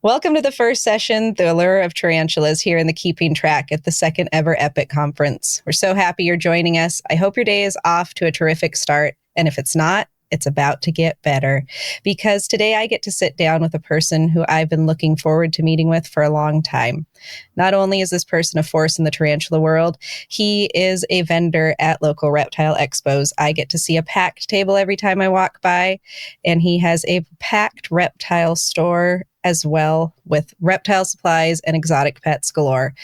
Welcome to the first session, The Allure of Tarantulas, here in the Keeping Track at the second ever EPIC conference. We're so happy you're joining us. I hope your day is off to a terrific start. And if it's not, it's about to get better, because today I get to sit down with a person who I've been looking forward to meeting with for a long time. Not only is this person a force in the tarantula world, he is a vendor at local reptile expos. I get to see a packed table every time I walk by, and he has a packed reptile store as well, with reptile supplies and exotic pets galore.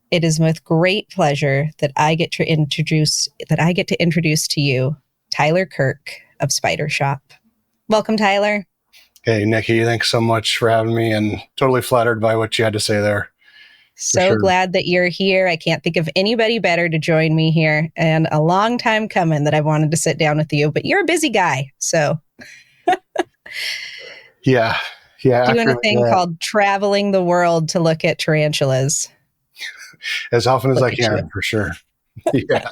It is with great pleasure that I get to introduce to you Tyler Kirk of Shoppe. Welcome, Tyler. Hey, Nikki, thanks so much for having me, and totally flattered by what you had to say there. For So sure. glad that you're here. I can't think of anybody better to join me here, and a long time coming that I wanted to sit down with you, but you're a busy guy. So Yeah. doing a After thing called traveling the world to look at tarantulas. as often as Look I at you. can, for sure. Yeah.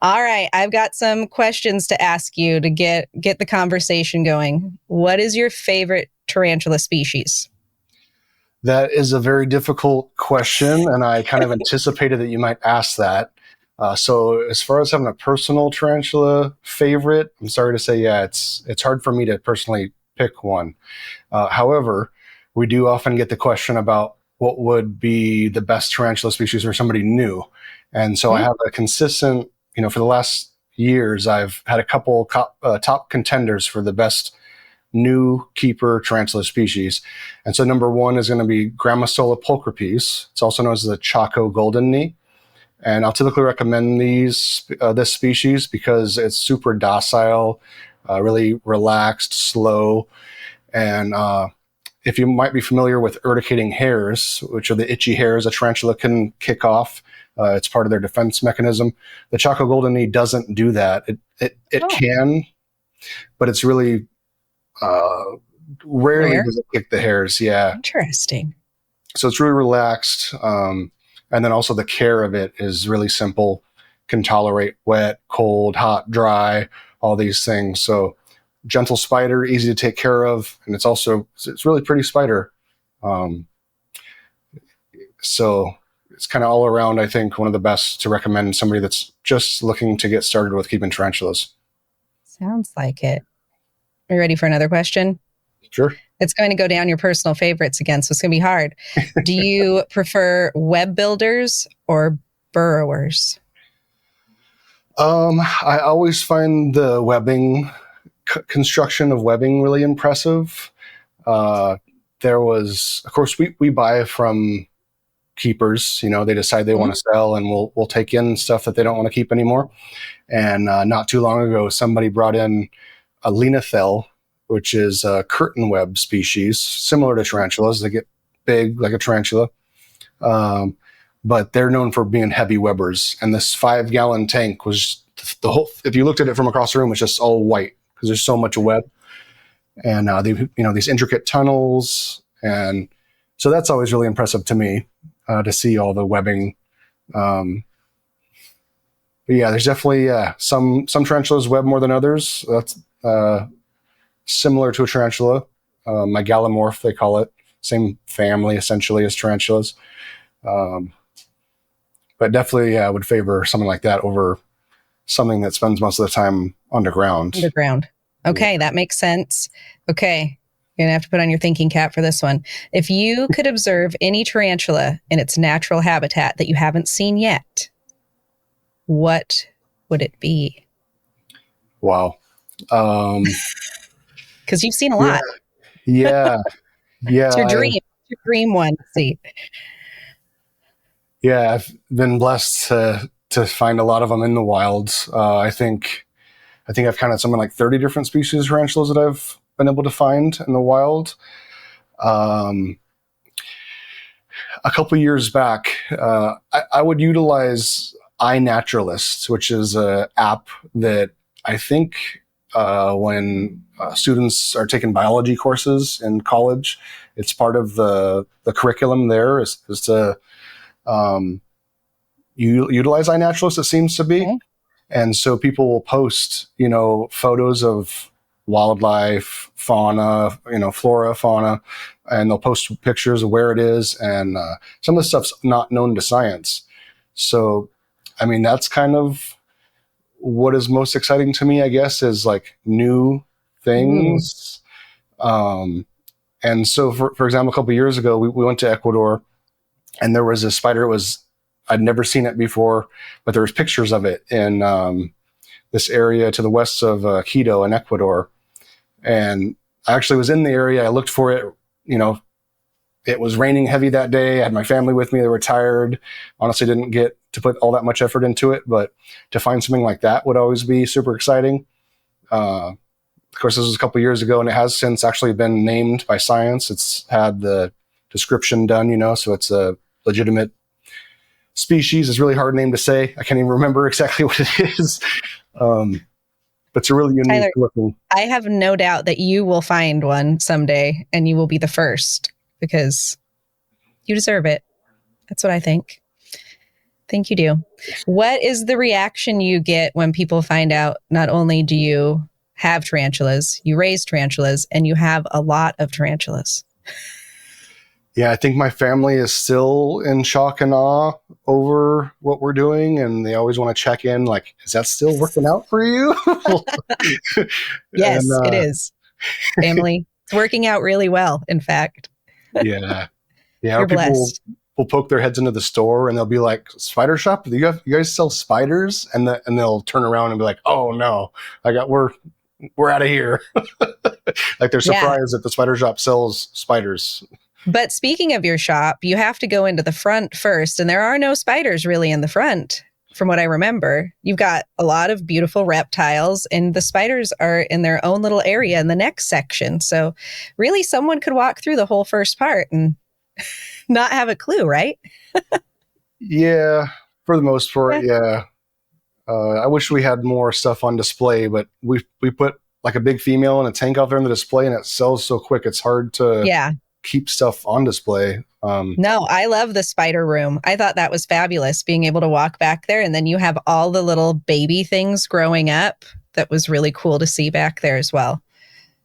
All right, I've got some questions to ask you to get the conversation going. What is your favorite tarantula species? That is a very difficult question, and I kind of anticipated that you might ask that. So, as far as having a personal tarantula favorite, I'm sorry to say, yeah, it's hard for me to personally pick one. However, we do often get the question about what would be the best tarantula species for somebody new, and so I have a consistent, for the last years, I've had a couple top contenders for the best new keeper tarantula species. And so number one is going to be Grammostola pulchripes. It's also known as the Chaco golden knee. And I'll typically recommend this species because it's super docile, really relaxed, slow. And if you might be familiar with urticating hairs, which are the itchy hairs a tarantula can kick off, it's part of their defense mechanism. The Chaco golden knee doesn't do that. It can, but it's really rarely Rare? does it kick the hairs. Yeah. Interesting. So it's really relaxed. And then also the care of it is really simple, can tolerate wet, cold, hot, dry, all these things. So gentle spider, easy to take care of. And it's really pretty spider. So it's kind of all around, I think, one of the best to recommend somebody that's just looking to get started with keeping tarantulas. Sounds like it. Are you ready for another question? Sure. It's going to go down your personal favorites again, so it's going to be hard. Do you prefer web builders or burrowers? I always find the webbing construction of webbing really impressive. There was, of course, we buy from keepers. They decide they want to sell, and we'll take in stuff that they don't want to keep anymore. And not too long ago, somebody brought in a Lenathel, which is a curtain web species, similar to tarantulas. They get big like a tarantula, but they're known for being heavy webbers. And this 5-gallon tank was the whole. If you looked at it from across the room, it's just all white because there's so much web. And these intricate tunnels, and so that's always really impressive to me to see all the webbing. But yeah, there's definitely some tarantulas web more than others. That's similar to a tarantula, megalomorph they call it, same family essentially as tarantulas. But definitely, I would favor something like that over something that spends most of the time underground. Okay, that makes sense. Okay, you're going to have to put on your thinking cap for this one. If you could observe any tarantula in its natural habitat that you haven't seen yet, what would it be? Wow. Because you've seen a lot. Yeah. It's your dream. It's your dream one to see. Yeah, I've been blessed to find a lot of them in the wild. I think I've counted something like 30 different species of tarantulas that I've been able to find in the wild. A couple years back, I would utilize iNaturalist, which is an app that I think when students are taking biology courses in college, it's part of the curriculum there is to utilize iNaturalist, it seems to be. Okay. And so people will post, photos of wildlife, fauna, flora, fauna, and they'll post pictures of where it is. And some of the stuff's not known to science. So, that's kind of what is most exciting to me, I guess, is like new things. And so, for example, a couple of years ago, we went to Ecuador, and there was a spider. I'd never seen it before, but there was pictures of it in this area to the west of Quito in Ecuador. And I actually was in the area. I looked for it. It was raining heavy that day. I had my family with me. They were tired. Honestly, didn't get to put all that much effort into it, but to find something like that would always be super exciting. Of course, this was a couple of years ago, and it has since actually been named by science. It's had the description done, so it's a legitimate species. It's a really hard name to say. I can't even remember exactly what it is. But it's a really unique Tyler, looking. I have no doubt that you will find one someday and you will be the first because you deserve it. That's what I think. Think you do. What is the reaction you get when people find out not only do you have tarantulas, you raise tarantulas, and you have a lot of tarantulas? Yeah, I think my family is still in shock and awe over what we're doing, and they always want to check in, like, is that still working out for you? Yes, And, it is. Family. It's working out really well, in fact. Yeah. You're People blessed. will poke their heads into the store and they'll be like, "Spider shop? Do you guys sell spiders?" And they'll turn around and be like, "Oh no, we're out of here." Like they're surprised that the spider shop sells spiders. But speaking of your shop, you have to go into the front first, and there are no spiders really in the front, from what I remember. You've got a lot of beautiful reptiles, and the spiders are in their own little area in the next section. So really, someone could walk through the whole first part and not have a clue, right? Yeah, for the most part, yeah. I wish we had more stuff on display, but we put like a big female in a tank out there in the display, and it sells so quick. It's hard to keep stuff on display. No, I love the spider room. I thought that was fabulous, being able to walk back there, and then you have all the little baby things growing up. That was really cool to see back there as well.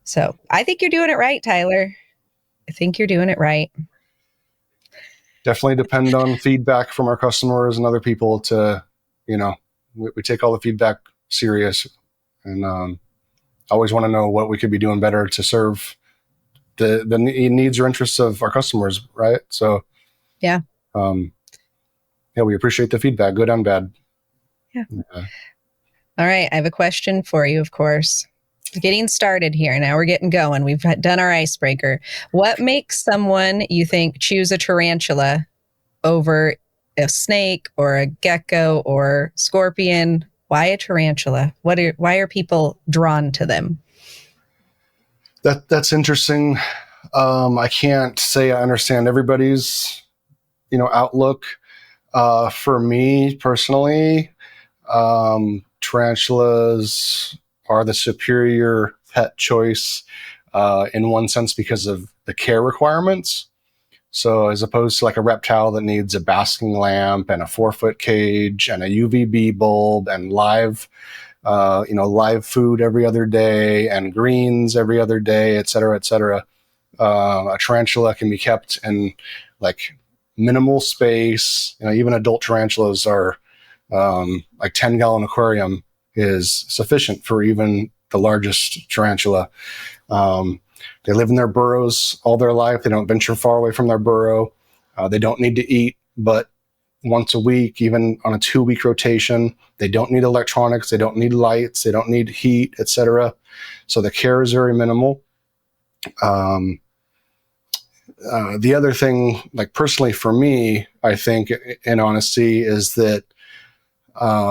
So I think you're doing it right, Tyler. I think you're doing it right. Definitely depend on feedback from our customers and other people to, we take all the feedback serious, and always want to know what we could be doing better to serve the needs or interests of our customers, right? So, we appreciate the feedback, good and bad. Yeah. All right, I have a question for you, of course. Getting started here. Now we're getting going. We've done our icebreaker. What makes someone, you think, choose a tarantula over a snake or a gecko or scorpion? Why a tarantula? Why are people drawn to them? That's interesting. I can't say I understand everybody's, outlook. For me personally, tarantulas are the superior pet choice in one sense because of the care requirements. So as opposed to like a reptile that needs a basking lamp and a 4-foot cage and a UVB bulb and live food every other day and greens every other day, et cetera, et cetera. A tarantula can be kept in like minimal space. Even adult tarantulas are like 10-gallon aquarium is sufficient for even the largest tarantula. They live in their burrows all their life. They don't venture far away from their burrow. They don't need to eat but once a week, even on a 2-week rotation. They don't need electronics. They don't need lights. They don't need heat, etc. So the care is very minimal. The other thing, like personally for me, I think in honesty, is that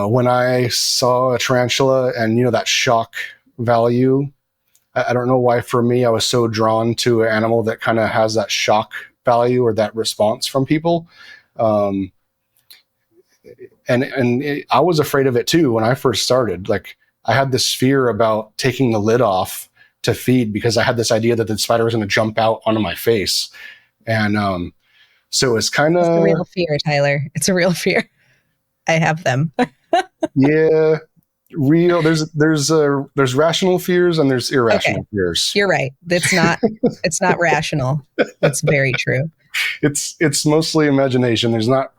when I saw a tarantula and, that shock value, I don't know why for me, I was so drawn to an animal that kind of has that shock value or that response from people. And I was afraid of it too when I first started. Like I had this fear about taking the lid off to feed because I had this idea that the spider was going to jump out onto my face. And so it's kind of... It's a real fear, Tyler. It's a real fear. I have them. Yeah. Real. There's rational fears and there's irrational fears. You're right. It's not rational. That's very true. It's mostly imagination. There's not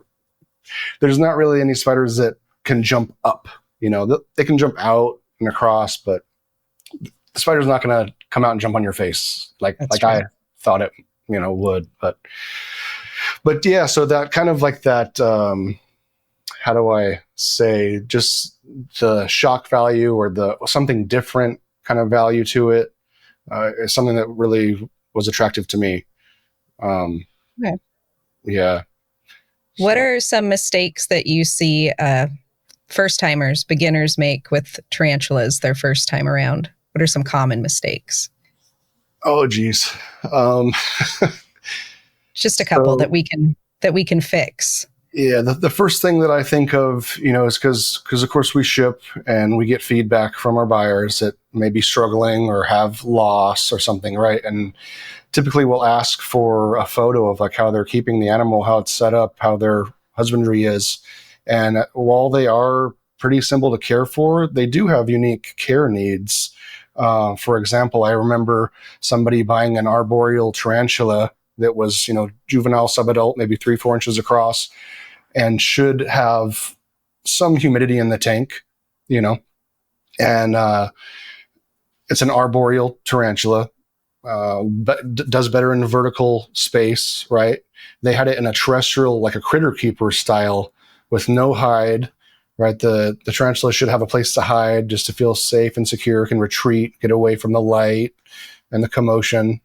really any spiders that can jump up. They can jump out and across, but the spider's not going to come out and jump on your face like I thought it would. But yeah, so that kind of like that. How do I say, just the shock value or the something different kind of value to it is something that really was attractive to me. Okay. Yeah. What are some mistakes that you see first-timers, beginners make with tarantulas their first time around? What are some common mistakes? Oh, geez. Just a couple that we can that we can fix? Yeah, the first thing that I think of, is because of course we ship and we get feedback from our buyers that may be struggling or have loss or something, right? And typically we'll ask for a photo of like how they're keeping the animal, how it's set up, how their husbandry is. And while they are pretty simple to care for, they do have unique care needs. For example, I remember somebody buying an arboreal tarantula that was, juvenile, subadult, maybe 3-4 inches across, and should have some humidity in the tank, and it's an arboreal tarantula, but does better in vertical space, right? They had it in a terrestrial, like a critter keeper style with no hide, right? The tarantula should have a place to hide just to feel safe and secure, can retreat, get away from the light and the commotion,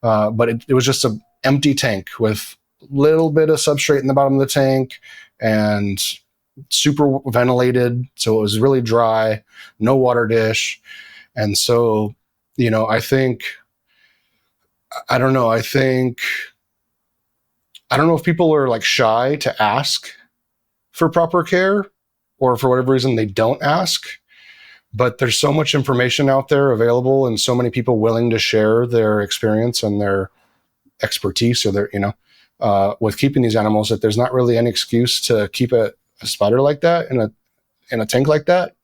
but it was just an empty tank with little bit of substrate in the bottom of the tank and super ventilated. So it was really dry, no water dish. And so, I don't know. I don't know if people are like shy to ask for proper care or for whatever reason they don't ask, but there's so much information out there available and so many people willing to share their experience and their expertise or their, with keeping these animals, that there's not really any excuse to keep a spider like that in a tank like that.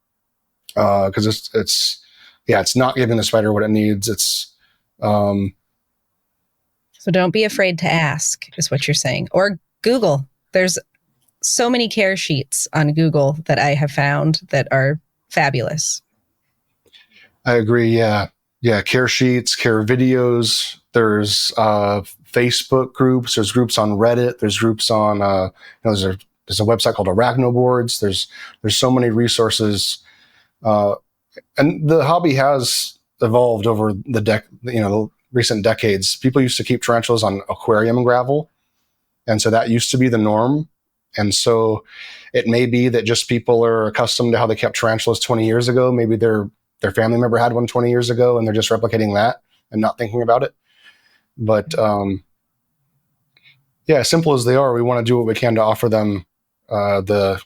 Cause it's not giving the spider what it needs. So don't be afraid to ask, is what you're saying. Or Google. There's so many care sheets on Google that I have found that are fabulous. I agree. Yeah. Yeah. Care sheets, care videos. There's Facebook groups. There's groups on Reddit. There's groups on, there's a website called Arachnoboards. There's so many resources. And the hobby has evolved over the recent decades. People used to keep tarantulas on aquarium gravel. And so that used to be the norm. And so it may be that just people are accustomed to how they kept tarantulas 20 years ago. Maybe their family member had one 20 years ago and they're just replicating that and not thinking about it. But simple as they are, we want to do what we can to offer them the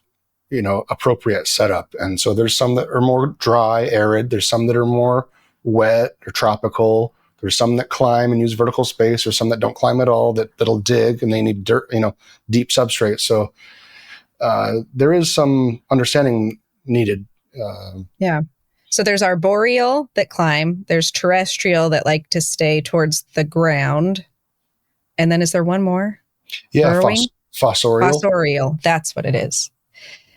appropriate setup. And so there's some that are more dry, arid. There's some that are more wet or tropical. There's some that climb and use vertical space. There's some that don't climb at all, that'll dig and they need dirt, deep substrate. So there is some understanding needed. Yeah. So there's arboreal that climb. There's terrestrial that like to stay towards the ground. And then is there one more? Yeah. Burrowing? Fossorial. Fossorial. That's what it is.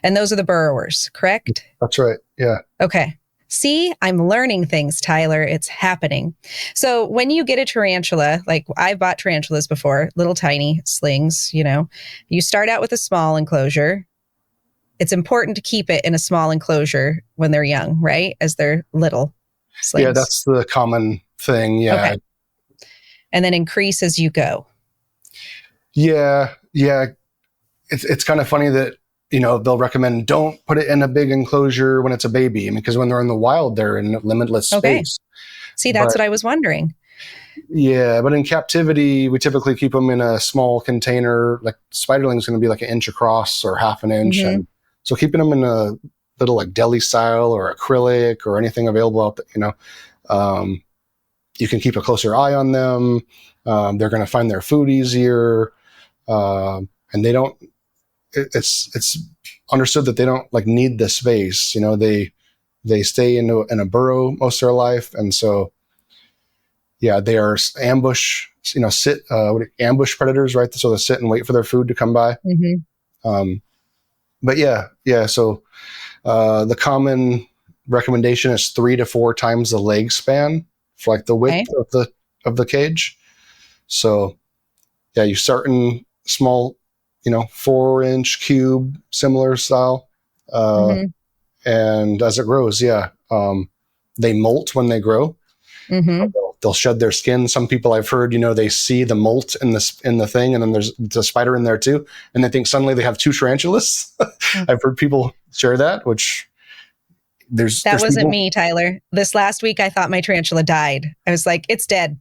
And those are the burrowers, correct? That's right. Yeah. Okay. See, I'm learning things, Tyler. It's happening. So when you get a tarantula, like I've bought tarantulas before, little tiny slings, you start out with a small enclosure. It's important to keep it in a small enclosure when they're young, right? As they're little slings. Yeah, that's the common thing. Yeah. Okay. And then increase as you go. Yeah. Yeah. It's kind of funny that, they'll recommend don't put it in a big enclosure when it's a baby. Because when they're in the wild, they're in limitless space. See, that's what I was wondering. Yeah, but in captivity, we typically keep them in a small container. Like spiderlings is going to be like an inch across or half an inch. Mm-hmm. And so keeping them in a little like deli style or acrylic or anything available out there, you can keep a closer eye on them. They're going to find their food easier. And they don't, it's understood that they don't like need the space. They stay in a burrow most of their life. And so, yeah, they are ambush predators, right? So they sit and wait for their food to come by. Mm-hmm. But yeah. So the common recommendation is 3 to 4 times the leg span for like the width of the cage. So yeah, you start in small, 4-inch cube, similar style. And as it grows, they molt when they grow. Mm-hmm. They'll shed their skin. Some people I've heard, they see the molt in the thing, and then there's the spider in there too, and they think suddenly they have 2 tarantulas. I've heard people share that, which there's wasn't me, Tyler. This last week, I thought my tarantula died. I was like, it's dead.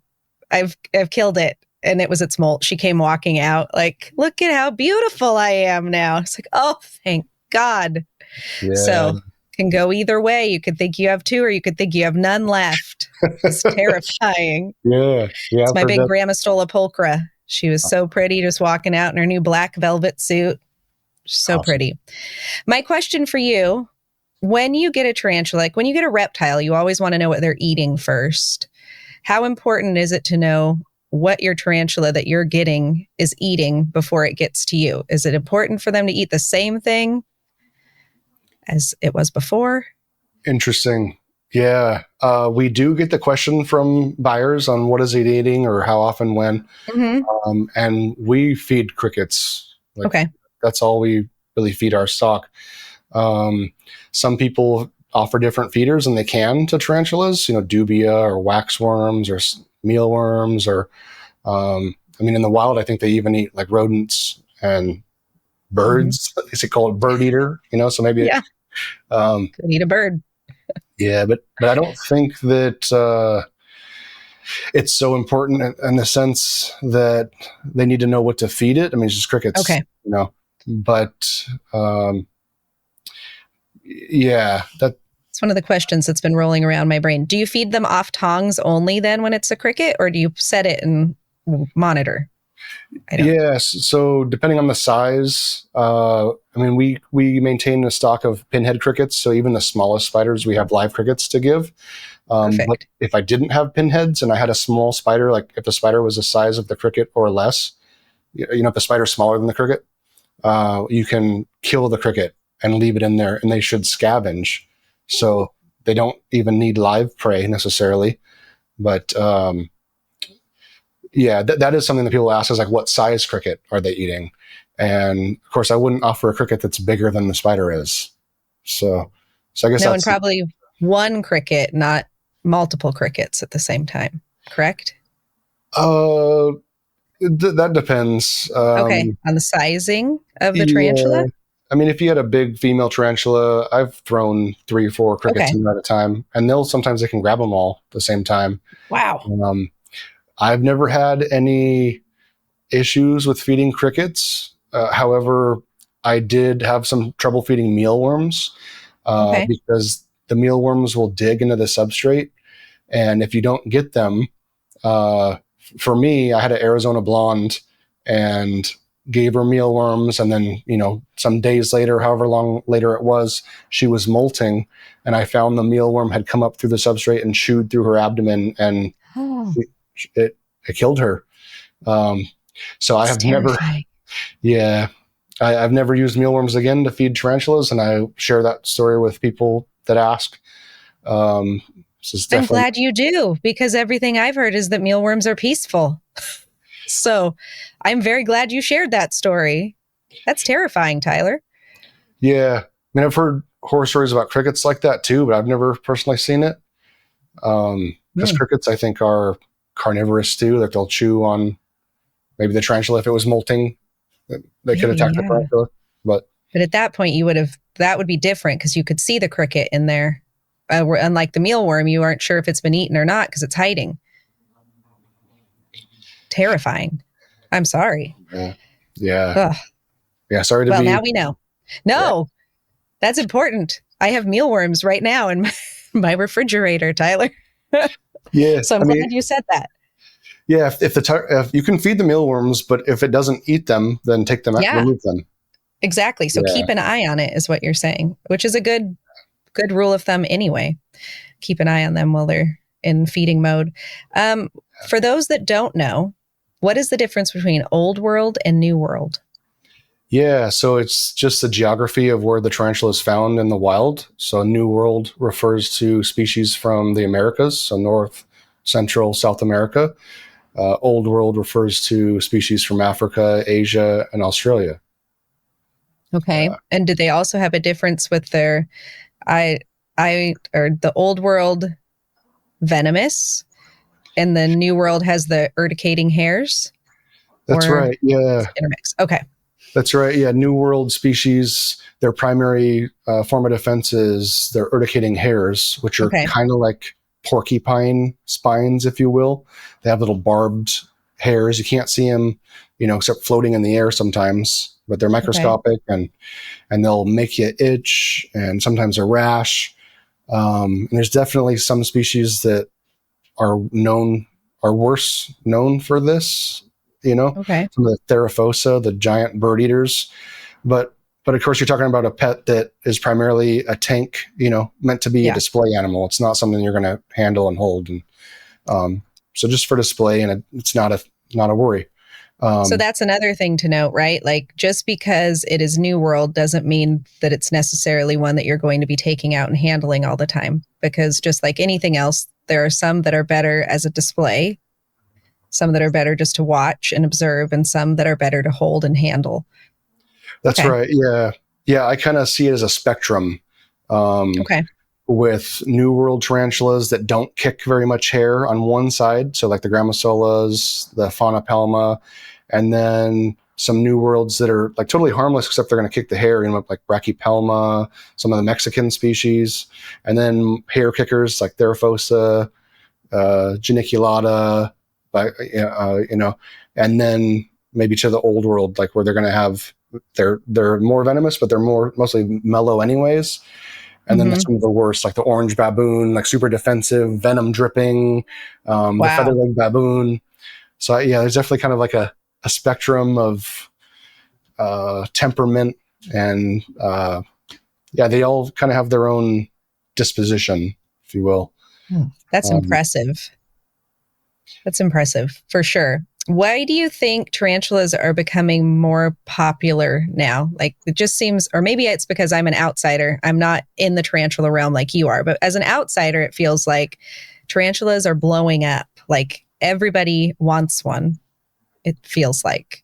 I've killed it. and it was its molt. She came walking out like, look at how beautiful I am now. It's like, oh, thank God. Yeah. So can go either way. You could think you have two, or you could think you have none left. It's terrifying. Yeah. It's my big grandma Stola Pulchra. She was so pretty just walking out in her new black velvet suit. So awesome. Pretty. My question for you, when you get a tarantula, like when you get a reptile, you always want to know what they're eating first. How important is it to know what your tarantula that you're getting is eating before it gets to you? Is it important for them to eat the same thing as it was before? Interesting. Yeah. We do get the question from buyers on what is it eating or how often, when. Mm-hmm. And we feed crickets. Okay. That's all we really feed our stock. Some people offer different feeders, and they can to tarantulas, dubia or waxworms or mealworms, or, in the wild, I think they even eat like rodents and birds. Mm-hmm. Is it called bird eater? So maybe, yeah. Could eat a bird. Yeah, but I don't think that it's so important in the sense that they need to know what to feed it. It's just crickets. Okay. But yeah, it's one of the questions that's been rolling around my brain. Do you feed them off tongs only then when it's a cricket, or do you set it and monitor? Yes. So depending on the size, we maintain a stock of pinhead crickets. So even the smallest spiders, we have live crickets to give. But if I didn't have pinheads and I had a small spider, like if the spider was the size of the cricket or less, if the spider's smaller than the cricket, you can kill the cricket and leave it in there, and they should scavenge. So they don't even need live prey necessarily. But that is something that people ask, is like, what size cricket are they eating? And of course, I wouldn't offer a cricket that's bigger than the spider is. So I guess and probably one cricket, not multiple crickets at the same time, correct? That depends. Okay, on the sizing of the tarantula? If you had a big female tarantula, I've thrown 3 or 4 crickets in at a time, and sometimes they can grab them all at the same time. Wow. I've never had any issues with feeding crickets. However, I did have some trouble feeding mealworms because the mealworms will dig into the substrate, and if you don't get them, for me, I had an Arizona blonde and gave her mealworms, and then some days later, however long later it was, she was molting, and I found the mealworm had come up through the substrate and chewed through her abdomen, and it killed her. So I have terrifying. I've never used mealworms again to feed tarantulas, and I share that story with people that ask. I'm glad you do, because everything I've heard is that mealworms are peaceful. So I'm very glad you shared that story. That's terrifying, Tyler. Yeah. I've heard horror stories about crickets like that too, but I've never personally seen it. Because crickets, I think, are carnivorous too. Like they'll chew on maybe the tarantula. If it was molting, they could attack the tarantula. But at that point, that would be different, because you could see the cricket in there. Unlike the mealworm, you aren't sure if it's been eaten or not because it's hiding. Terrifying. I'm sorry. Yeah. Ugh. Yeah. Sorry to be. Well, now we know. No, that's important. I have mealworms right now in my refrigerator, Tyler. Yeah. So I'm glad you said that. Yeah. If you can feed the mealworms, but if it doesn't eat them, then take them out, remove them. Exactly. So keep an eye on it, is what you're saying, which is a good rule of thumb anyway. Keep an eye on them while they're in feeding mode. For those that don't know, what is the difference between Old World and New World? Yeah, so it's just the geography of where the tarantula is found in the wild. So New World refers to species from the Americas, so North, Central, South America. Old World refers to species from Africa, Asia, and Australia. Okay. And did they also have a difference with their, or the Old World venomous, and the New World has the urticating hairs? That's right. Yeah. Intermix. Okay. That's right. Yeah. New World species, their primary form of defense is their urticating hairs, which are kind of like porcupine spines, if you will. They have little barbed hairs. You can't see them, except floating in the air sometimes, but they're microscopic and they'll make you itch and sometimes a rash. And there's definitely some species that are worse known for this, some of the Theraphosa, the giant bird eaters. But of course, you're talking about a pet that is primarily a tank, meant to be a display animal. It's not something you're going to handle and hold. And so just for display, and it's not a worry. So that's another thing to note, right? Like, just because it is New World doesn't mean that it's necessarily one that you're going to be taking out and handling all the time. Because just like anything else, there are some that are better as a display, some that are better just to watch and observe, and some that are better to hold and handle. That's right. Yeah. Yeah. I kind of see it as a spectrum. With New World tarantulas that don't kick very much hair on one side. So like the Grammosolas, the Fauna Palma, and then some New Worlds that are like totally harmless, except they're going to kick the hair, like Brachypelma, some of the Mexican species, and then hair kickers like Theraphosa, Geniculata, and then maybe to the Old World, like where they're going to have, they're more venomous, but they're mostly mellow anyways. And then some of the worst, like the orange baboon, like super defensive, venom dripping, the feather-legged baboon. So there's definitely kind of like a spectrum of temperament, and they all kind of have their own disposition, if you will. That's impressive. That's impressive for sure. Why do you think tarantulas are becoming more popular now? Like, it just seems, or maybe it's because I'm an outsider. I'm not in the tarantula realm like you are, but as an outsider, it feels like tarantulas are blowing up. Like, everybody wants one, it feels like.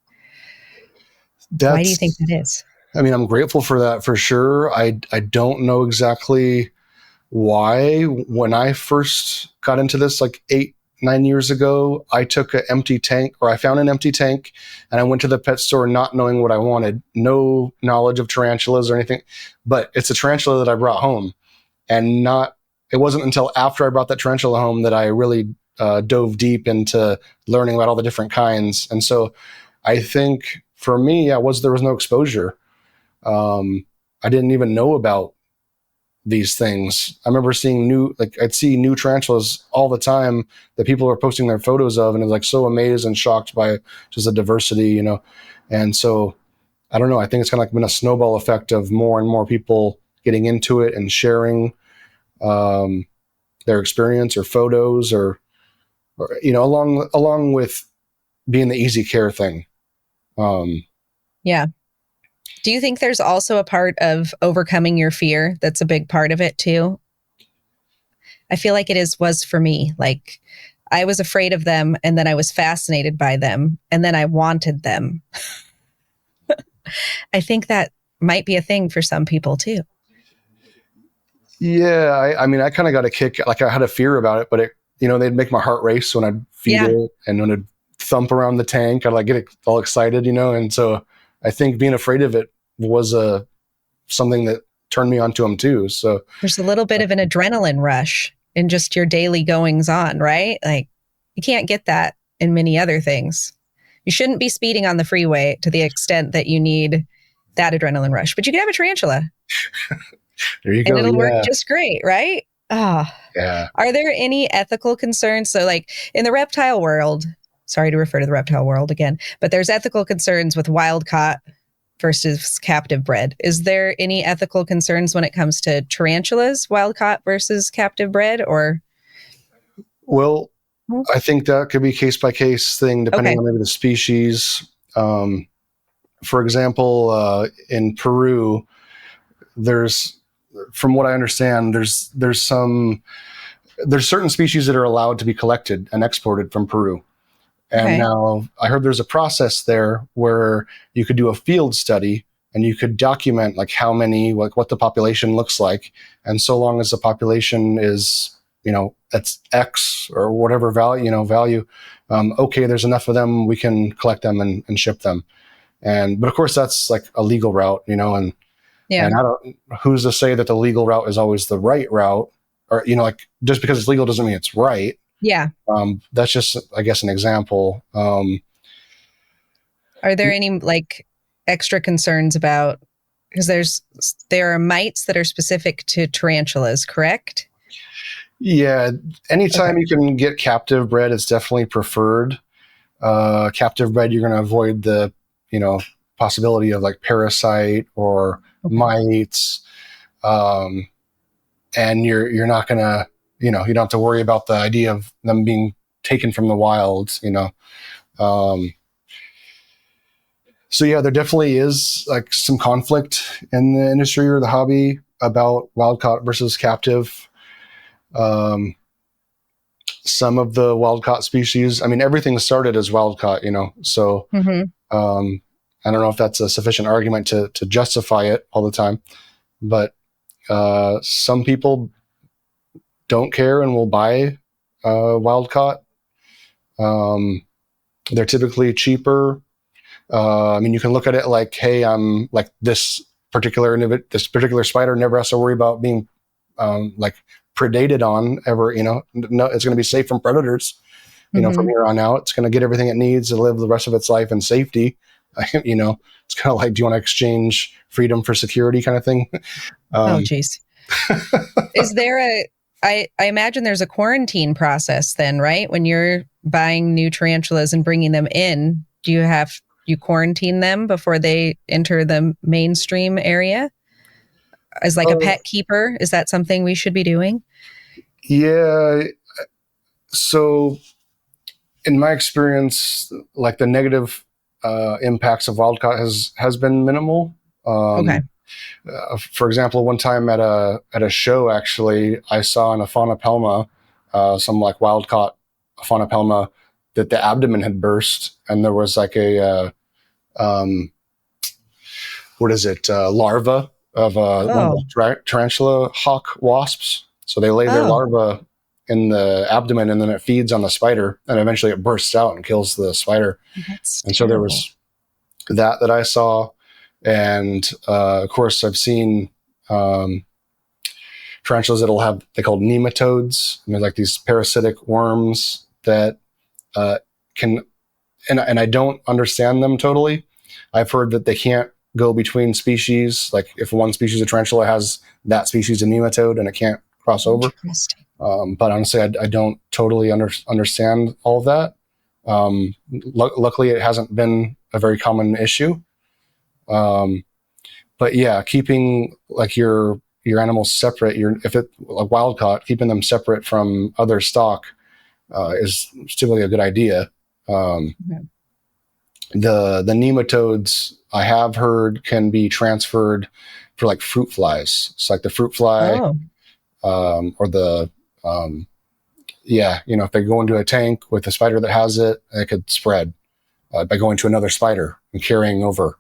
Why do you think that is? I mean, I'm grateful for that for sure. I don't know exactly why. When I first got into this, like 8-9 years ago, I took an empty tank, or I found an empty tank, and I went to the pet store not knowing what I wanted, no knowledge of tarantulas or anything, but it's a tarantula that I brought home, and it wasn't until after I brought that tarantula home that I really dove deep into learning about all the different kinds. And so I think for me, there was no exposure. I didn't even know about these things. I remember seeing I'd see new tarantulas all the time that people were posting their photos of, and I was like so amazed and shocked by just the diversity, And so I don't know, I think it's kind of like been a snowball effect of more and more people getting into it and sharing their experience or photos or along with being the easy care thing. Do you think there's also a part of overcoming your fear that's a big part of it too? I feel like was for me. Like, I was afraid of them, and then I was fascinated by them, and then I wanted them. I think that might be a thing for some people too. Yeah, I mean, I kind of got a kick. Like, I had a fear about it, but they'd make my heart race when I'd feed it, and when it'd thump around the tank, I'd like get all excited, And so I think being afraid of it was something that turned me onto them too. So there's a little bit of an adrenaline rush in just your daily goings on, right? Like, you can't get that in many other things. You shouldn't be speeding on the freeway to the extent that you need that adrenaline rush, but you can have a tarantula. There you go. And it'll work just great, right? Yeah. Are there any ethical concerns? So like in the reptile world, sorry to refer to the reptile world again, but there's ethical concerns with wild caught versus captive bred. Is there any ethical concerns when it comes to tarantulas, wild caught versus captive bred, or? Well, I think that could be case by case thing, depending on maybe the species. For example, in Peru, from what I understand, there's certain species that are allowed to be collected and exported from Peru. And now I heard there's a process there where you could do a field study and you could document like how many, like what the population looks like. And so long as the population is, it's X or whatever value, there's enough of them, we can collect them and ship them. But of course that's like a legal route, and who's to say that the legal route is always the right route, or, like just because it's legal doesn't mean it's right. Yeah. That's just, I guess, an example. Are there any like extra concerns about, because there are mites that are specific to tarantulas, correct? Yeah, Okay. anytime you can get captive bred, it's definitely preferred. Captive bred, you're going to avoid the, possibility of like parasite or Okay. mites, and you're not going to, you don't have to worry about the idea of them being taken from the wild. Um, so yeah, there definitely is like some conflict in the industry or the hobby about wild caught versus captive. Um, some of the wild caught species, I mean, everything started as wild caught, so Mm-hmm. I don't know if that's a sufficient argument to justify it all the time, but some people don't care and will buy wild caught. They're typically cheaper. I mean, you can look at it like, hey, I'm like this particular spider never has to worry about being like predated on ever. No, it's going to be safe from predators. From Mm-hmm. here on out, it's going to get everything it needs to live the rest of its life in safety. It's kind of like, do you want to exchange freedom for security kind of thing? Oh, geez. Is there I imagine there's a quarantine process then, right? When you're buying new tarantulas and bringing them in, you quarantine them before they enter the mainstream area? As like a uh, pet keeper, is that something we should be doing? yeah. So in my experience, like the negative impacts of wildcat has been minimal. Okay. For example, one time at a show, actually, I saw an Aphonopelma, some like wild caught Aphonopelma, that the abdomen had burst, and there was like a what is it, larva of one of Oh. the tarantula hawk wasps. So they lay their Oh. larva in the abdomen, and then it feeds on the spider, and eventually it bursts out and kills the spider. That's And so there terrible. was that I saw, and of course I've seen tarantulas that'll have, they called nematodes, and they're like these parasitic worms that can, and I don't understand them totally. I've heard that they can't go between species. Like if one species of tarantula has that species of nematode, and it can't cross over. Interesting. But honestly, I don't totally understand all of that. Luckily, it hasn't been a very common issue. But yeah, keeping like your animals separate, if it a wild caught, keeping them separate from other stock is typically a good idea. Okay. The nematodes I have heard can be transferred for like fruit flies. It's like the fruit fly, Oh. or the if they go into a tank with a spider that has it, it could spread by going to another spider and carrying over.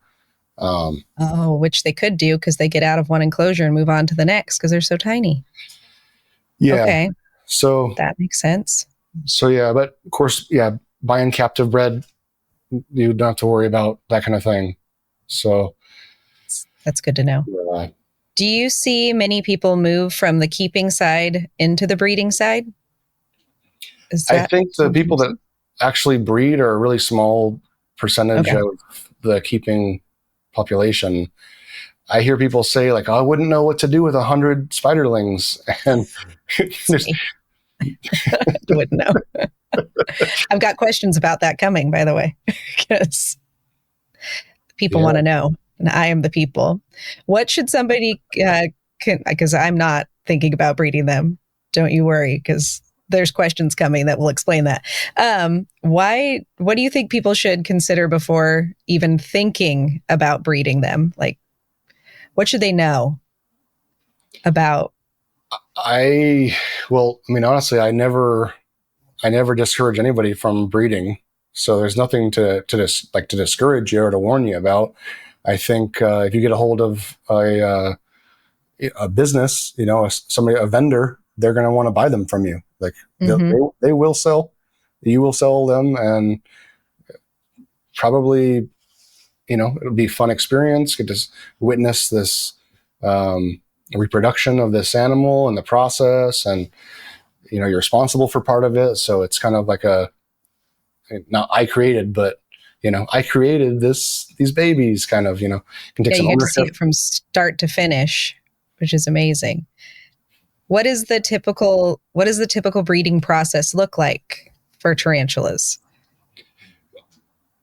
Oh, which they could do because they get out of one enclosure and move on to the next because they're so tiny. Yeah. Okay, So that makes sense. yeah, but of course, yeah, buying captive bred, you don't have to worry about that kind of thing. So That's good to know. yeah. Do you see many people move from the keeping side into the breeding side? Is I that think the something people you that see? actually breed are a really small percentage Okay. of the keeping population. I hear people say like, oh, I wouldn't know what to do with 100 spiderlings, and there's, Wouldn't know. I've got questions about that coming, by the way, because people yeah, want to know, and I am the people. What should somebody because I'm not thinking about breeding them. Don't you worry, because there's questions coming that will explain that. What do you think people should consider before even thinking about breeding them? Like, what should they know about? I mean, honestly, I never discourage anybody from breeding. So there's nothing to discourage you or to warn you about. I think if you get a hold of a business, a vendor, they're going to want to buy them from you. Like Mm-hmm. they will sell, you will sell them, and probably it'll be a fun experience. Get to witness this reproduction of this animal and the process, and you're responsible for part of it. So it's kind of like not I created, but I created these babies kind of, can take some you get to see ownership. it from start to finish, which is amazing. What is the typical breeding process look like for tarantulas?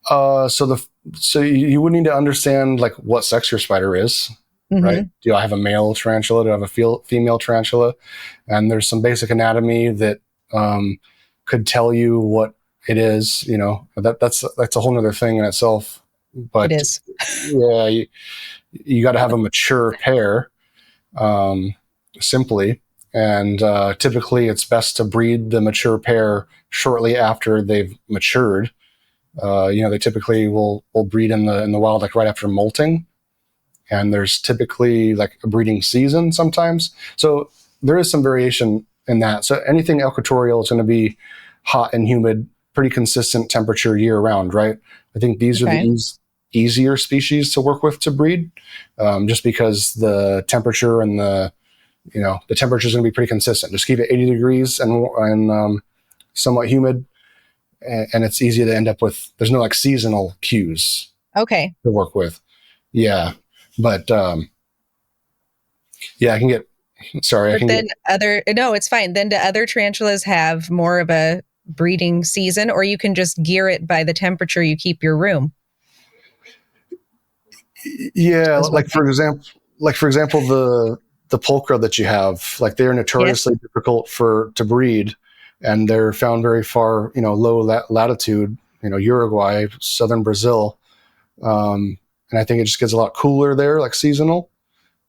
So you would need to understand like what sex your spider is, right? Do I have a male tarantula? Do I have a female tarantula? And there's some basic anatomy that could tell you what it is. That's a whole nother thing in itself. But it is. Yeah, you got to have a mature pair, simply. And typically, it's best to breed the mature pair shortly after they've matured. They typically will breed in the wild like right after molting, and there's typically like a breeding season sometimes. So there is some variation in that. So anything equatorial is going to be hot and humid, pretty consistent temperature year round, right? I think these are the easier species to work with to breed, just because the temperature and the temperature is going to be pretty consistent. Just keep it 80 degrees and somewhat humid. And it's easy to end up with. There's no like seasonal cues. Okay. To work with. Yeah, but I can get. Sorry, but no, it's fine. Then do other tarantulas have more of a breeding season, or you can just gear it by the temperature you keep your room? Yeah, like for example, the pulchra that you have, like they're notoriously difficult to breed. And they're found very far, low latitude, Uruguay, southern Brazil. And I think it just gets a lot cooler there, like seasonal.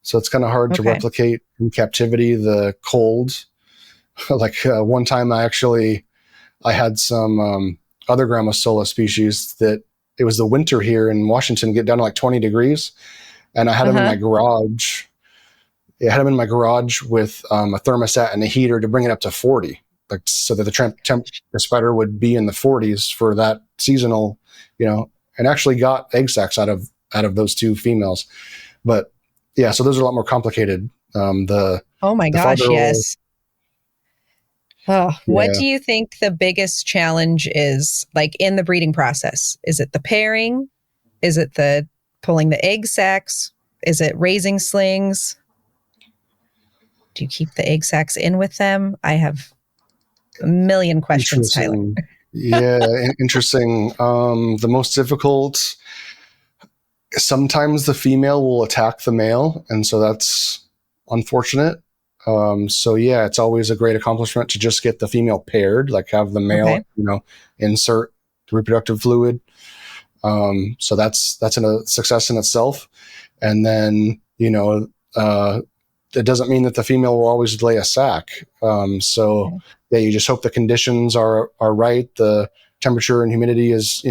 So it's kind of hard to replicate in captivity the cold. Like one time I had some other Grammosola species that it was the winter here in Washington, get down to like 20 degrees. And I had them in my garage. I had them in my garage with a thermostat and a heater to bring it up to 40. Like so that the spider would be in the 40s for that seasonal, and actually got egg sacs out of those two females. But yeah, so those are a lot more complicated. Oh my gosh, yes. What do you think the biggest challenge is, like in the breeding process? Is it the pairing? Is it the pulling the egg sacs? Is it raising slings? Do you keep the egg sacs in with them? I have a million questions, Tyler. Yeah, interesting. The most difficult, sometimes the female will attack the male, and so that's unfortunate. So yeah, it's always a great accomplishment to just get the female paired, like have the male, insert the reproductive fluid. So that's a success in itself. And then, it doesn't mean that the female will always lay a sac. You just hope the conditions are right. The temperature and humidity is,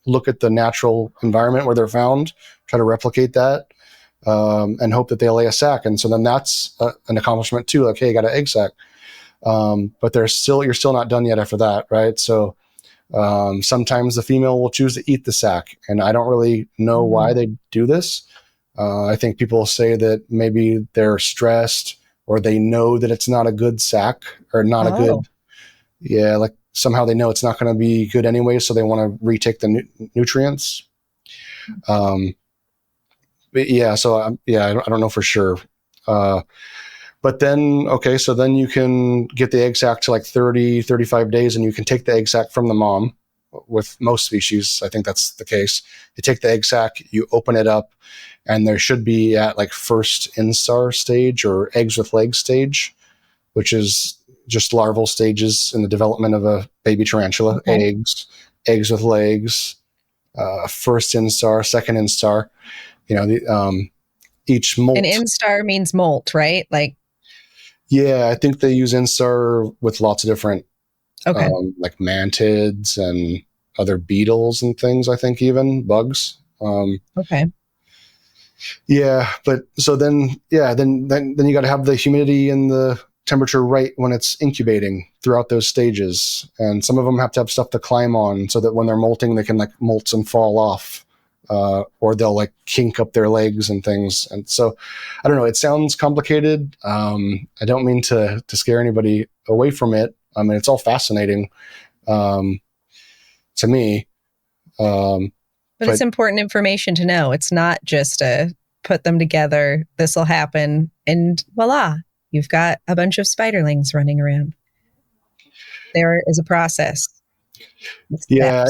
look at the natural environment where they're found, try to replicate that, and hope that they'll lay a sac. And so then that's an accomplishment too. Like, hey, you got an egg sac. But you're still not done yet after that, right? So sometimes the female will choose to eat the sac, and I don't really know why they do this. I think people say that maybe they're stressed or they know that it's not a good sac or not a good, like somehow they know it's not going to be good anyway, so they want to retake the nutrients. But yeah, so I don't know for sure. But then, so then you can get the egg sac to like 30, 35 days, and you can take the egg sac from the mom. With most species, I think that's the case. You take the egg sac, you open it up, and there should be at like first instar stage or eggs with legs stage, which is just larval stages in the development of a baby tarantula. Eggs with legs, first instar, second instar. Each molt. And instar means molt, right? Like. Yeah, I think they use instar with lots of different. Like mantids and other beetles and things, I think even bugs. Yeah, but so then you got to have the humidity and the temperature right when it's incubating throughout those stages. And some of them have to have stuff to climb on so that when they're molting, they can like molt and fall off or they'll like kink up their legs and things. And so, I don't know. It sounds complicated. I don't mean to scare anybody away from it. I mean, it's all fascinating to me. But it's important information to know. It's not just a put them together, this will happen, and voila, you've got a bunch of spiderlings running around. There is a process. Yeah.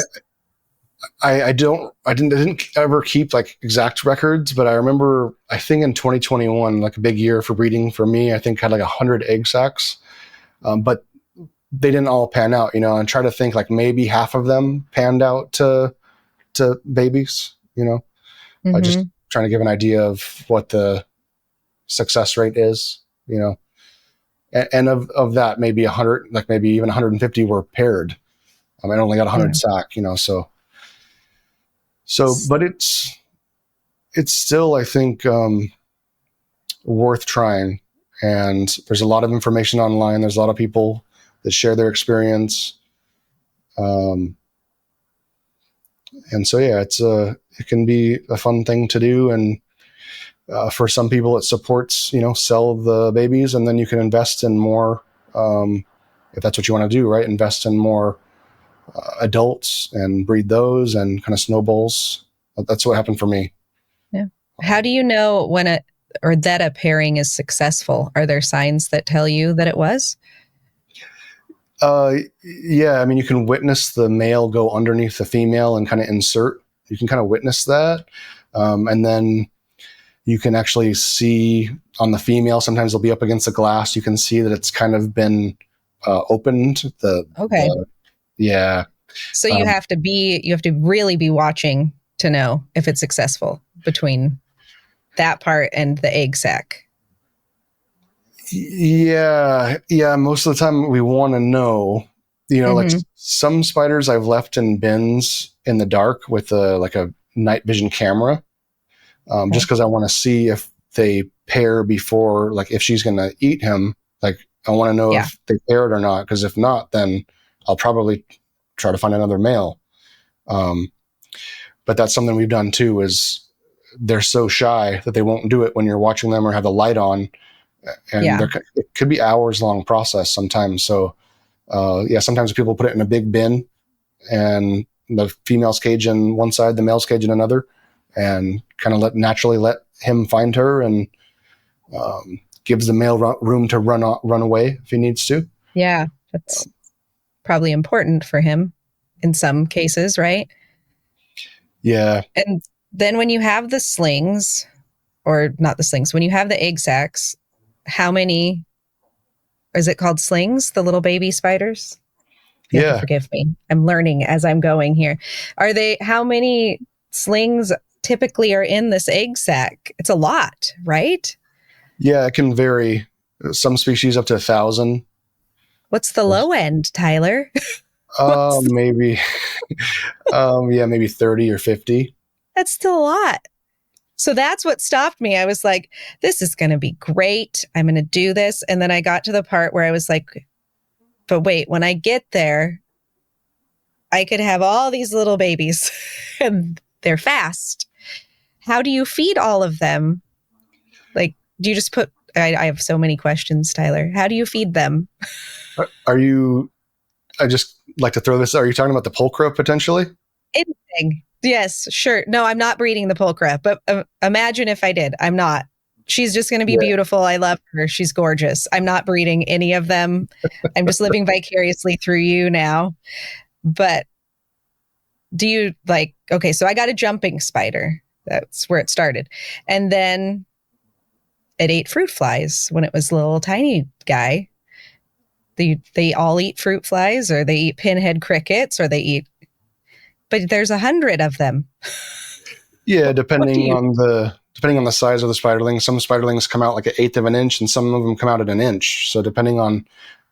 I didn't ever keep like exact records, but I remember, I think in 2021, like a big year for breeding for me, I think had like 100 egg sacs, but they didn't all pan out, and try to think like maybe half of them panned out to babies, just trying to give an idea of what the success rate is, and of that, maybe 100, like maybe even 150 were paired. I only got 100 sac, So, but it's still, I think, worth trying. And there's a lot of information online. There's a lot of people that share their experience. And so, yeah, it can be a fun thing to do. And for some people, it supports, sell the babies, and then you can invest in more, if that's what you want to do, right? Invest in more adults and breed those, and kind of snowballs. That's what happened for me. Yeah. How do you know that a pairing is successful? Are there signs that tell you that it was? Yeah. You can witness the male go underneath the female and kind of insert. You can kind of witness that. And then you can actually see on the female, sometimes they'll be up against the glass. You can see that it's kind of been opened. Yeah. So you have to really be watching to know if it's successful between that part and the egg sac. Yeah. Most of the time we want to know, like some spiders I've left in bins in the dark with a night vision camera, just because I want to see if they pair before, like if she's going to eat him, like I want to know if they paired or not. Because if not, then I'll probably try to find another male. But that's something we've done too, is they're so shy that they won't do it when you're watching them or have the light on. And it could be hours long process sometimes. So, sometimes people put it in a big bin and the female's cage in one side, the male's cage in another, and kind of naturally let him find her, and gives the male room to run away if he needs to. Yeah. That's probably important for him in some cases, right? Yeah. And then when you have the slings, or not the slings, when you have the egg sacs, how many, is it called slings? The little baby spiders? Yeah. Forgive me. I'm learning as I'm going here. How many slings typically are in this egg sac? It's a lot, right? Yeah, it can vary. Some species up to 1,000. What's the low end, Tyler? Maybe, maybe 30 or 50. That's still a lot. So that's what stopped me. I was like, this is going to be great. I'm going to do this. And then I got to the part where I was like, but wait, when I get there, I could have all these little babies and they're fast. How do you feed all of them? Like, do you just I have so many questions, Tyler. How do you feed them? I just like to throw this. Are you talking about the pulchra potentially? Anything. Yes, sure. No, I'm not breeding the pulchra, but imagine if I did. I'm not. She's just going to be beautiful. I love her. She's gorgeous. I'm not breeding any of them. I'm just living vicariously through you now. But do you okay, so I got a jumping spider. That's where it started. And then it ate fruit flies when it was a little tiny guy. They all eat fruit flies, or they eat pinhead crickets, or they eat, but there's 100 of them. Yeah, depending on the size of the spiderling. Some spiderlings come out like 1/8 of an inch, and some of them come out at 1 inch. So depending on,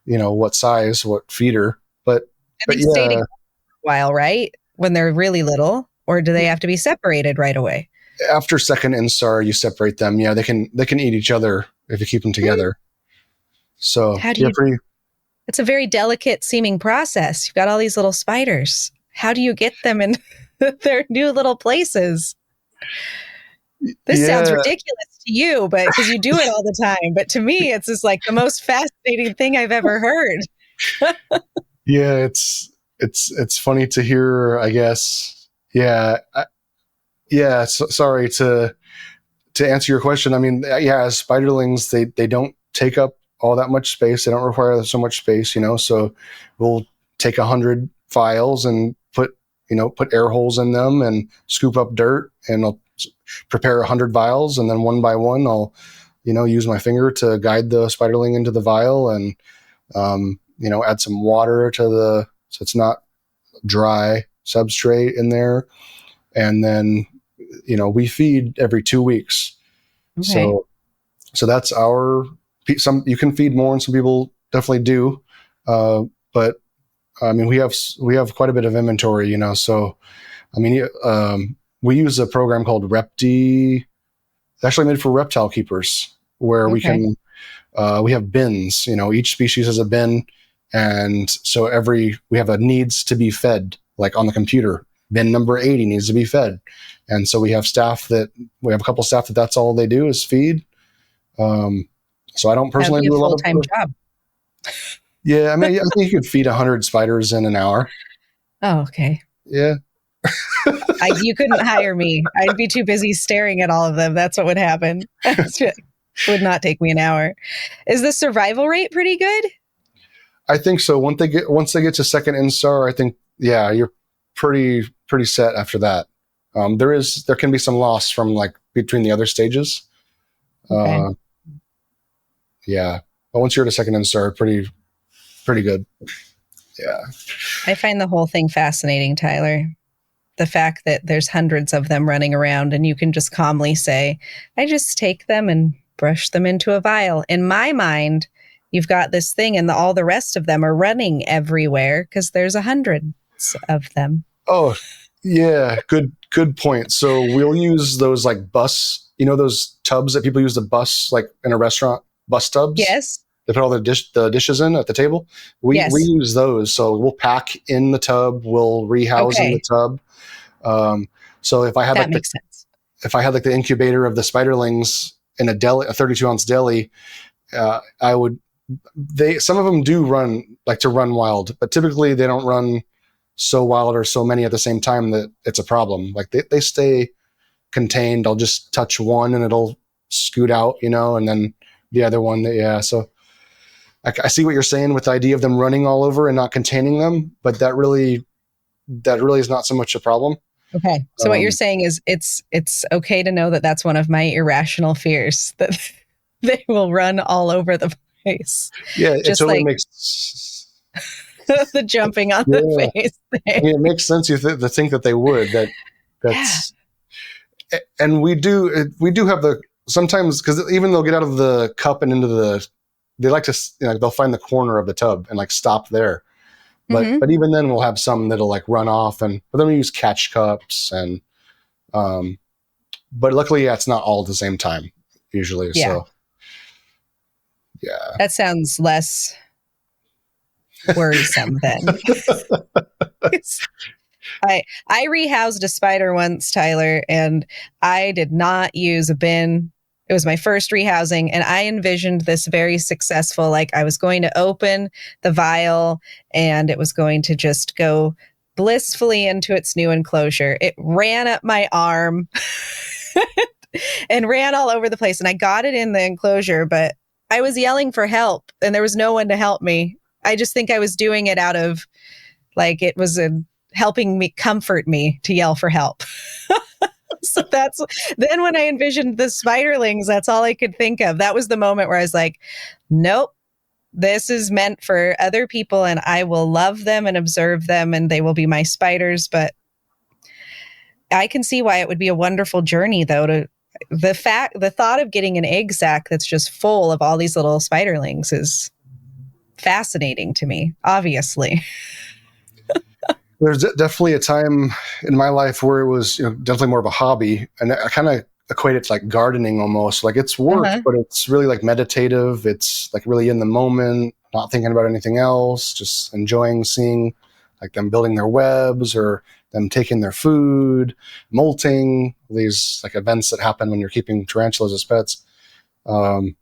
what size, what feeder. But they stay together for a while, right? When they're really little, or do they have to be separated right away? After second instar, you separate them. Yeah, they can eat each other if you keep them together. So how do you? It's a very delicate seeming process. You've got all these little spiders. How do you get them in? their new little places. This sounds Yeah, ridiculous to you, but because you do it all the time. But to me, it's just like the most fascinating thing I've ever heard. yeah, it's funny to hear, I guess. Yeah, sorry to answer your question. I mean, yeah, as spiderlings, they don't take up all that much space. They don't require so much space, so we'll take 100 vials and put air holes in them and scoop up dirt, and I'll prepare 100 vials, and then one by one I'll use my finger to guide the spiderling into the vial, and add some water so it's not dry substrate in there, and then we feed every 2 weeks. Okay. So that's some you can feed more, and some people definitely do, but I mean we have quite a bit of inventory, so I mean we use a program called Repti. It's actually made for reptile keepers, where we have bins. Each species has a bin, and so we have a needs to be fed, like on the computer. Bin number 80 needs to be fed, and so we have a couple staff that's all they do is feed. So I don't personally do a lot of full-time job. Yeah, I mean, I think you could feed 100 spiders in an hour. Oh, okay. Yeah. You couldn't hire me. I'd be too busy staring at all of them. That's what would happen. It would not take me an hour. Is the survival rate pretty good? I think so. Once they get to second instar, I think, yeah, you're pretty set after that. There can be some loss from like between the other stages. Okay. Yeah, but once you're at a second instar, pretty good. Yeah. I find the whole thing fascinating, Tyler. The fact that there's hundreds of them running around and you can just calmly say, I just take them and brush them into a vial. In my mind, you've got this thing and all the rest of them are running everywhere because there's hundreds of them. Oh, yeah. Good point. So we'll use those like those tubs that people use to bus, like in a restaurant, bus tubs? Yes. They put all the dishes in at the table. We use those. So we'll pack in the tub. We'll rehouse in the tub. So if I had makes sense. If I had like the incubator of the spiderlings in a 32-ounce deli, some of them do run wild, but typically they don't run so wild or so many at the same time that it's a problem. Like they stay contained. I'll just touch one and it'll scoot out, and then the other one. So I see what you're saying with the idea of them running all over and not containing them, but that really is not so much a problem. Okay. So what you're saying is it's okay to know that that's one of my irrational fears, that they will run all over the place. Yeah, just it totally like makes the jumping on the face thing. I mean, it makes sense to think that they would. And we do have sometimes, because even they'll get out of the cup and into they like to, they'll find the corner of the tub and like stop there. But even then we'll have some that'll like run off, but then we use catch cups but luckily it's not all at the same time usually. Yeah. So yeah. That sounds less worrisome then. I rehoused a spider once, Tyler, and I did not use a bin. It was my first rehousing, and I envisioned this very successful, like I was going to open the vial and it was going to just go blissfully into its new enclosure. It ran up my arm and ran all over the place, and I got it in the enclosure, but I was yelling for help and there was no one to help me. I just think I was doing it out of, like, it was helping me, comfort me to yell for help. So then when I envisioned the spiderlings, that's all I could think of. That was the moment where I was like, nope, this is meant for other people and I will love them and observe them and they will be my spiders. But I can see why it would be a wonderful journey, though. The thought of getting an egg sac that's just full of all these little spiderlings is fascinating to me, obviously. There's definitely a time in my life where it was definitely more of a hobby, and I kind of equate it to like gardening almost. Like it's work, but it's really like meditative. It's like really in the moment, not thinking about anything else, just enjoying seeing like them building their webs or them taking their food, molting, these like events that happen when you're keeping tarantulas as pets. The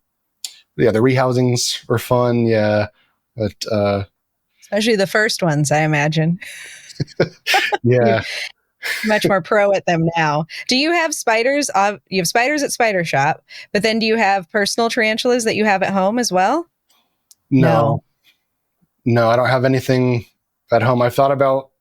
rehousings are fun. Yeah. But, especially the first ones, I imagine. yeah. Much more pro at them now. Do you have spiders? You have spiders at Spider Shop, but then do you have personal tarantulas that you have at home as well? No, I don't have anything at home. I've thought about,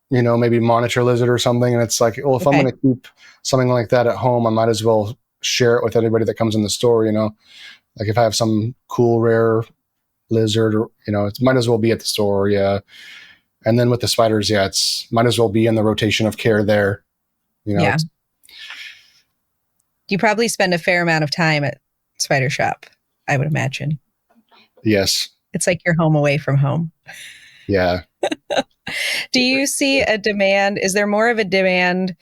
maybe monitor lizard or something. And it's like, well, if I'm going to keep something like that at home, I might as well share it with anybody that comes in the store, like if I have some cool, rare lizard or, it might as well be at the store. Yeah. And then with the spiders, yeah, it's might as well be in the rotation of care there. Yeah. You probably spend a fair amount of time at Spider Shop, I would imagine. Yes. It's like you're home away from home. Yeah. Do you see a demand? Is there more of a demand,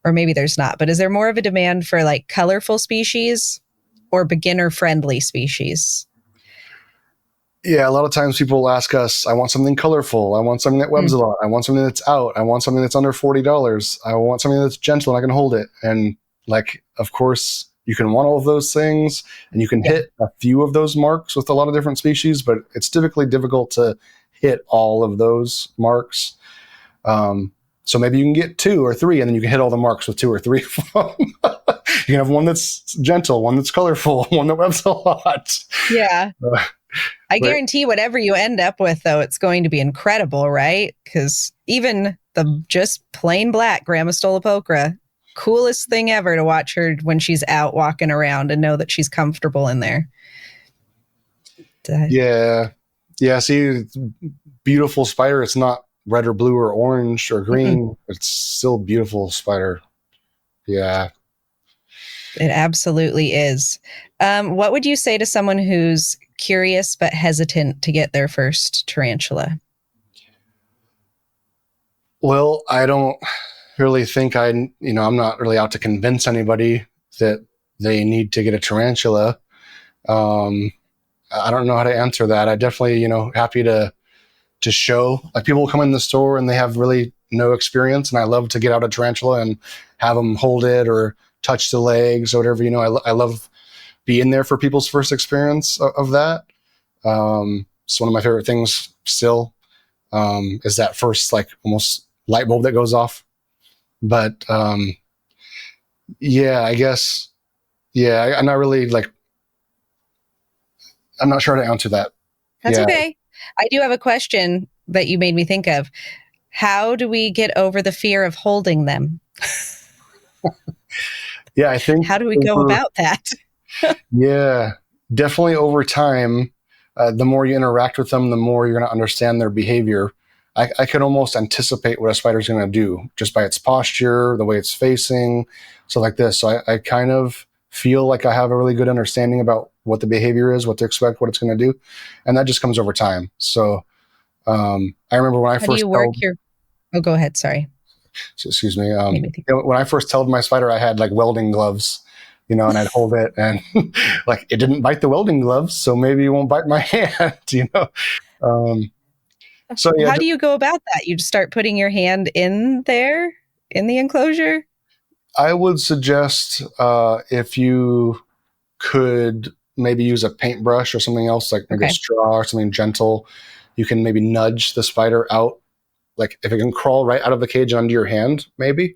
or maybe there's not, but is there more of a demand for like colorful species or beginner friendly species? Yeah, a lot of times people will ask us, I want something colorful. I want something that webs a lot. I want something that's out. I want something that's under $40. I want something that's gentle and I can hold it. And like, of course, you can want all of those things and you can hit a few of those marks with a lot of different species, but it's typically difficult to hit all of those marks. So maybe you can get 2 or 3 and then you can hit all the marks with 2 or 3 of them. You can have one that's gentle, one that's colorful, one that webs a lot. Yeah. I guarantee whatever you end up with, though, it's going to be incredible, right? Because even the just plain black Grammostolepokra, coolest thing ever to watch her when she's out walking around and know that she's comfortable in there. Yeah. See, beautiful spider. It's not red or blue or orange or green. It's still beautiful spider. Yeah. It absolutely is. What would you say to someone who's curious but hesitant to get their first tarantula? Well, I don't really think I'm not really out to convince anybody that they need to get a tarantula. I don't know how to answer that. I definitely, happy to show. Like people will come in the store and they have really no experience, and I love to get out a tarantula and have them hold it or touch the legs or whatever. I love being there for people's first experience of that. It's one of my favorite things still, is that first like almost light bulb that goes off. But yeah, I guess, yeah, I'm not really like, I'm not sure how to answer that. That's okay. I do have a question that you made me think of. How do we get over the fear of holding them? Yeah, I think. How do we go about that? Yeah, definitely over time, the more you interact with them, the more you're going to understand their behavior. I could almost anticipate what a spider's going to do just by its posture, the way it's facing, stuff like this. So I kind of feel like I have a really good understanding about what the behavior is, what to expect, what it's going to do. And that just comes over time. So I remember when I first... Oh, go ahead. Sorry. Excuse me. When I first held my spider, I had like welding gloves, and I'd hold it and like it didn't bite the welding gloves. So maybe it won't bite my hand, So yeah. How do you go about that? You just start putting your hand in there in the enclosure? I would suggest if you could maybe use a paintbrush or something else, like maybe a straw or something gentle. You can maybe nudge the spider out. Like if it can crawl right out of the cage onto your hand, maybe.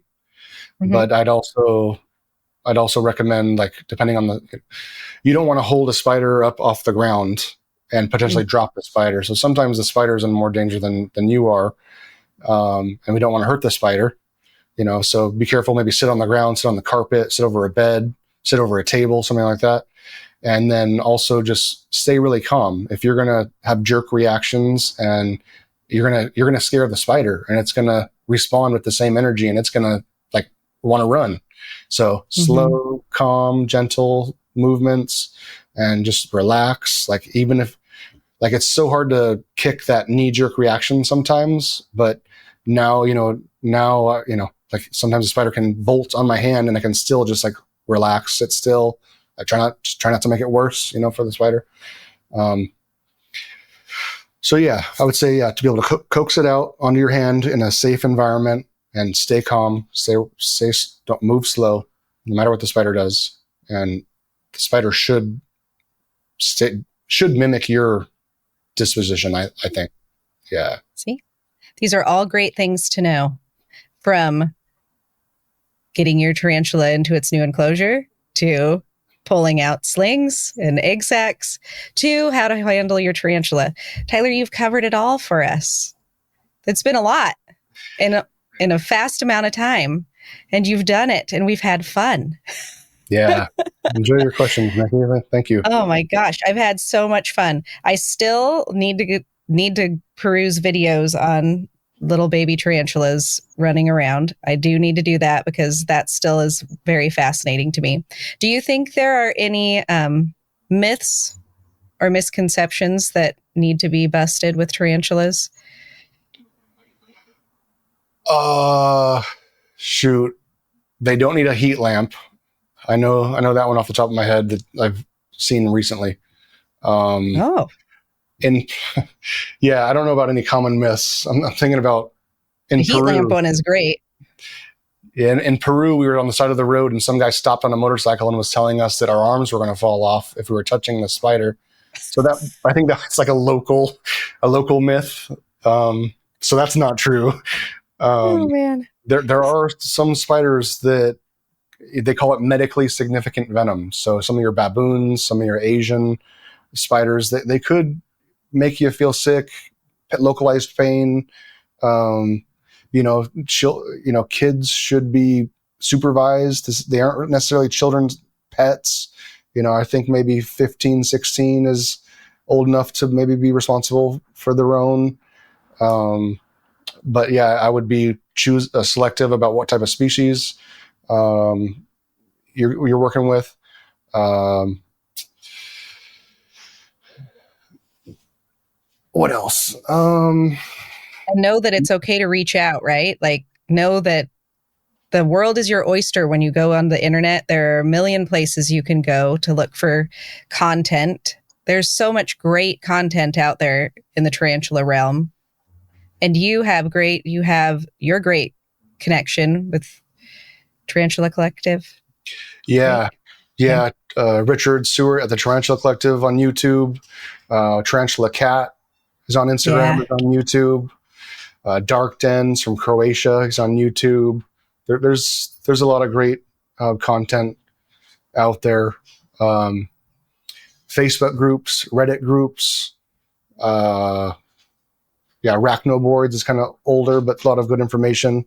Mm-hmm. But I'd also recommend, like, depending on you don't want to hold a spider up off the ground and potentially drop the spider. So sometimes the spider's in more danger than you are. And we don't want to hurt the spider, so be careful. Maybe sit on the ground, sit on the carpet, sit over a bed, sit over a table, something like that. And then also just stay really calm. If you're going to have jerk reactions and you're going to scare the spider, and it's going to respond with the same energy, and it's going to like want to run. So slow, calm, gentle movements, and just relax. Like even if like it's so hard to kick that knee jerk reaction sometimes, but now, like sometimes the spider can bolt on my hand and I can still just like relax, sit still. I try not to make it worse, for the spider. So yeah, I would say, to be able to coax it out onto your hand in a safe environment, and stay calm. Don't move slow, no matter what the spider does. And the spider should mimic your disposition. I think. Yeah. See, these are all great things to know, from getting your tarantula into its new enclosure to pulling out slings and egg sacs to how to handle your tarantula. Tyler, you've covered it all for us. It's been a lot in a fast amount of time, and you've done it, and we've had fun. Yeah. Enjoy your questions, Nikki. Thank you. Oh my gosh, I've had so much fun. I still need to peruse videos on little baby tarantulas running around. I do need to do that because that still is very fascinating to me. Do you think there are any myths or misconceptions that need to be busted with tarantulas? Shoot. They don't need a heat lamp. I know that one off the top of my head that I've seen recently. And yeah, I don't know about any common myths. I'm thinking about the heat lamp one is great. In Peru, we were on the side of the road and some guy stopped on a motorcycle and was telling us that our arms were going to fall off if we were touching the spider. So I think that's like a local myth. So that's not true. Oh man. There are some spiders that they call it medically significant venom. So some of your baboons, some of your Asian spiders, they could make you feel sick, localized pain. Kids should be supervised. They aren't necessarily children's pets. I think maybe 15, 16 is old enough to maybe be responsible for their own. But yeah, I would be selective about what type of species you're working with. What else? And know that it's okay to reach out, right? Like, know that the world is your oyster when you go on the internet. There are a million places you can go to look for content. There's so much great content out there in the tarantula realm. And you have your great connection with Tarantula Collective. Yeah. Right? Yeah. Richard Seward at the Tarantula Collective on YouTube. Tarantula Cat is on Instagram, is on YouTube. Dark Dens from Croatia, he's on YouTube. There's a lot of great content out there. Facebook groups, Reddit groups. Arachno boards is kind of older, but a lot of good information.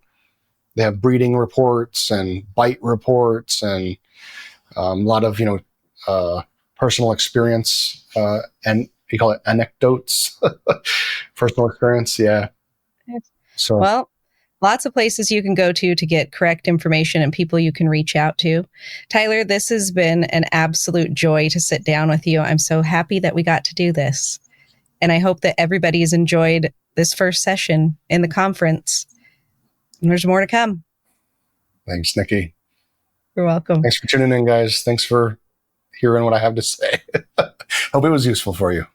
They have breeding reports and bite reports and a lot of personal experience and you call it anecdotes. Personal experience, yeah. So well, lots of places you can go to get correct information and people you can reach out to. Tyler, this has been an absolute joy to sit down with you. I'm so happy that we got to do this. And I hope that everybody has enjoyed this first session in the conference. And there's more to come. Thanks, Nikki. You're welcome. Thanks for tuning in, guys. Thanks for hearing what I have to say. Hope it was useful for you.